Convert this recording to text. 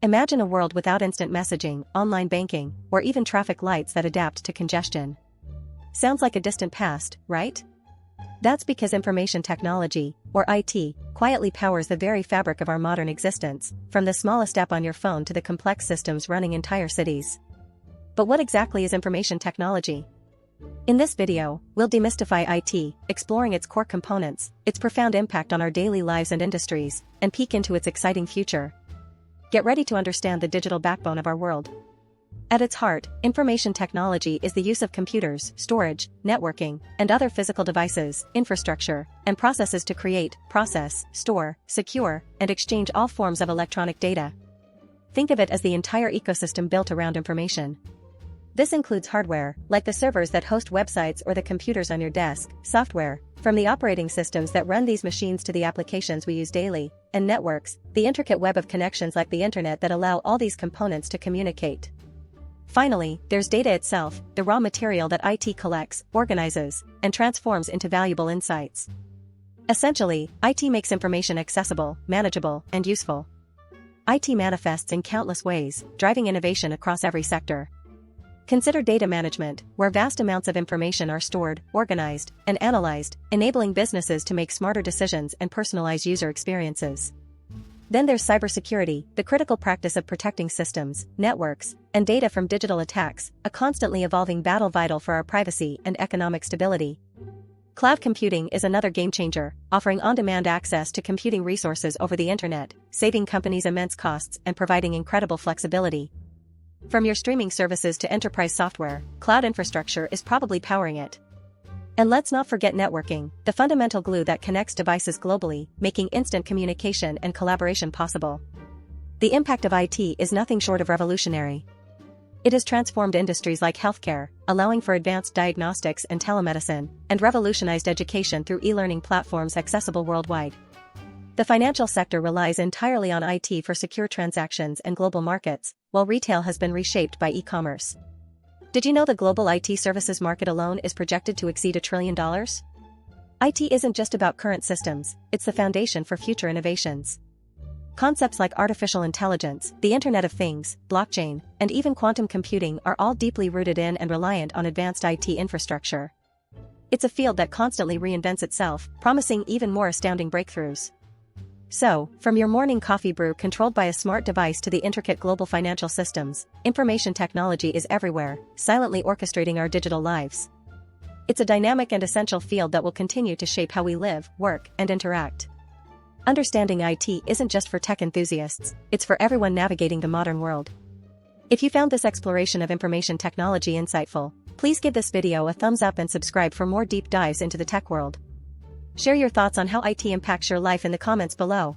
Imagine a world without instant messaging, online banking, or even traffic lights that adapt to congestion. Sounds like a distant past, right? That's because information technology, or IT, quietly powers the very fabric of our modern existence, from the smallest app on your phone to the complex systems running entire cities. But what exactly is information technology? In this video, we'll demystify IT, exploring its core components, its profound impact on our daily lives and industries, and peek into its exciting future. Get ready to understand the digital backbone of our world. At its heart, information technology is the use of computers, storage, networking, and other physical devices, infrastructure, and processes to create, process, store, secure, and exchange all forms of electronic data. Think of it as the entire ecosystem built around information. This includes hardware, like the servers that host websites or the computers on your desk, software, from the operating systems that run these machines to the applications we use daily, and networks, the intricate web of connections like the internet that allow all these components to communicate. Finally, there's data itself, the raw material that IT collects, organizes, and transforms into valuable insights. Essentially, IT makes information accessible, manageable, and useful. IT manifests in countless ways, driving innovation across every sector. Consider data management, where vast amounts of information are stored, organized, and analyzed, enabling businesses to make smarter decisions and personalize user experiences. Then there's cybersecurity, the critical practice of protecting systems, networks, and data from digital attacks, a constantly evolving battle vital for our privacy and economic stability. Cloud computing is another game-changer, offering on-demand access to computing resources over the internet, saving companies immense costs and providing incredible flexibility. From your streaming services to enterprise software, cloud infrastructure is probably powering it. And let's not forget networking, the fundamental glue that connects devices globally, making instant communication and collaboration possible. The impact of IT is nothing short of revolutionary. It has transformed industries like healthcare, allowing for advanced diagnostics and telemedicine, and revolutionized education through e-learning platforms accessible worldwide. The financial sector relies entirely on IT for secure transactions and global markets, while retail has been reshaped by e-commerce. Did you know the global IT services market alone is projected to exceed $1 trillion? IT isn't just about current systems, it's the foundation for future innovations. Concepts like artificial intelligence, the Internet of Things, blockchain, and even quantum computing are all deeply rooted in and reliant on advanced IT infrastructure. It's a field that constantly reinvents itself, promising even more astounding breakthroughs. So, from your morning coffee brew controlled by a smart device to the intricate global financial systems, information technology is everywhere, silently orchestrating our digital lives. It's a dynamic and essential field that will continue to shape how we live, work, and interact. Understanding IT isn't just for tech enthusiasts, it's for everyone navigating the modern world. If you found this exploration of information technology insightful, please give this video a thumbs up and subscribe for more deep dives into the tech world. Share your thoughts on how IT impacts your life in the comments below.